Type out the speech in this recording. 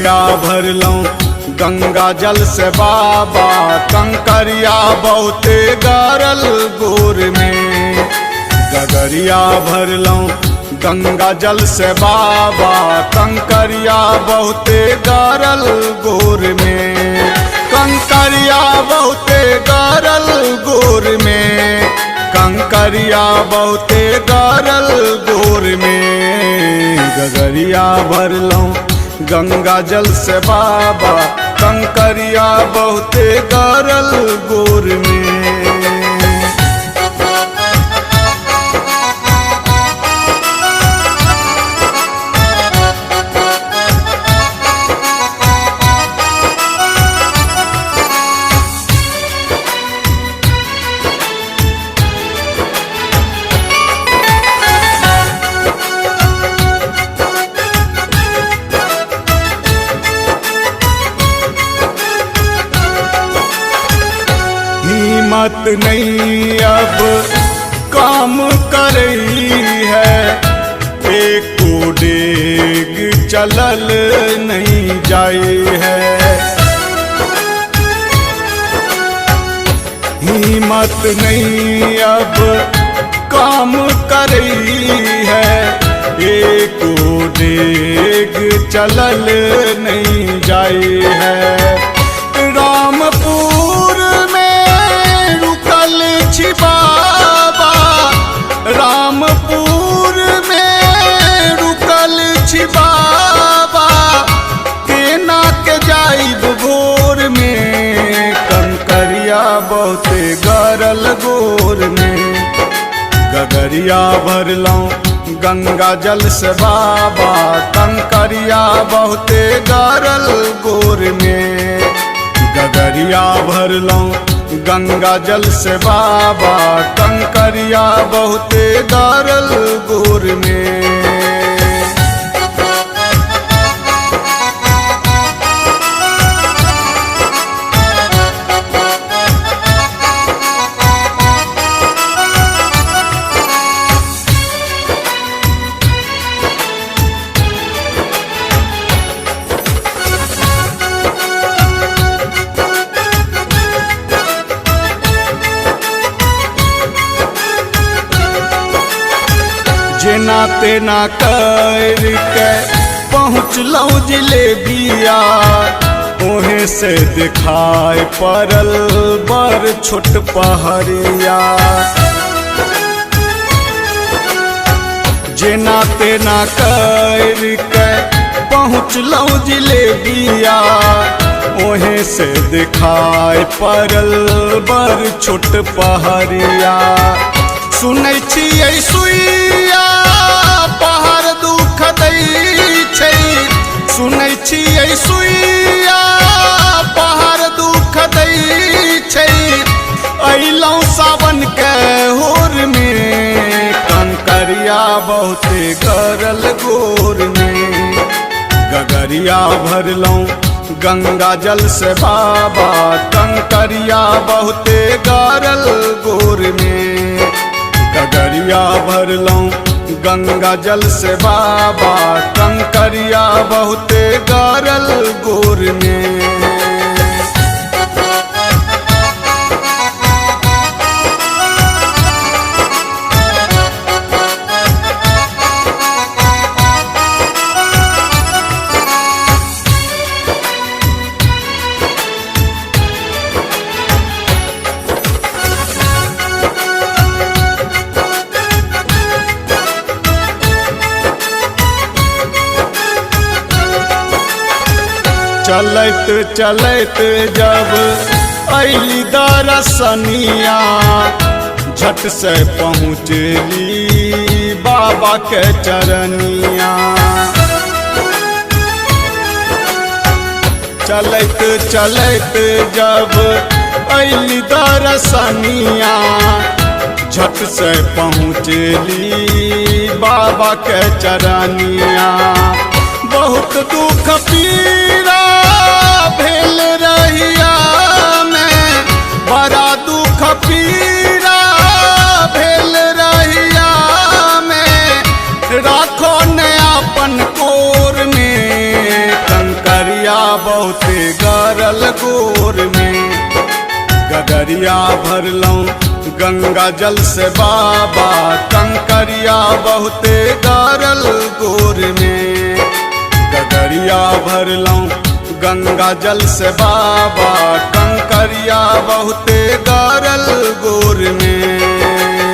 गगरिया भरलौं गंगा जल से बाबा, कंकरिया बहुते गारल गोर में। गगरिया भरलौं गंगा जल से बाबा, कंकरिया बहुते गारल गोर में। कंकरिया बहुते गारल गोर में, कंकरिया बहुते गारल गोर में। गगरिया भरलौं गंगा जल से बाबा, कंकरिया बहुते गारल गोर में। हिम्मत नहीं अब काम कर रही है, एक डेग चलल नहीं जाए है। हिम्मत नहीं अब काम कर रही है, एक डेग चलल नहीं जाए है। रामपुर बाबा, रामपुर में रुकल छी बाबा, केना के जाइब भोर में। कंकरिया बहुते गारल गोर में। गगरिया भरलौं गंगा जल से बाबा, कंकरिया बहुते गारल गोर में। गगरिया भरलौं गंगा जल से बाबा, कंकरिया बहुते गारल गोर में। जेना तेना कर के पहुँचलौं जिलेबिया, ओहे से दिखाई पड़ल बड़ छोट पहरिया। जेना तेना कर के पहुँचलौं जिलेबिया, ओहे से दिखाई पड़ल बड़ छोट पहरिया। सुनै छियै सुइया पहाड़ दुख दै छै, सुनै छियै सुइया पहाड़ दुख दै छै। अइलौं सावन के होर में, कंकरिया बहुते गारल गोर में। गगरिया भरलौं गंगा जल से बाबा, कंकरिया बहुते गारल गोर में। गगरिया भरलौं गंगा जल से बाबा, कंकरिया बहुते गारल गोर में। चलत चलत जब अइली दरसनिया, झट से पहुँचली बाबा के चरनिया। चलत चलत जब अइली दरसनिया, झट से पहुँचली बाबा के चरनिया। बहुत दुख पीरा भेल रहिया में, बड़ा दुख पीरा भेल रहिया में। राखो ने अपन कोर में, कंकरिया बहुते गरल गोर में। गगरिया भरलौं गंगा जल से बाबा, कंकरिया बहुते गरल गोर में। गगरिया भरलौं गंगा जल से बाबा, कंकरिया बहुते गरल गोर में।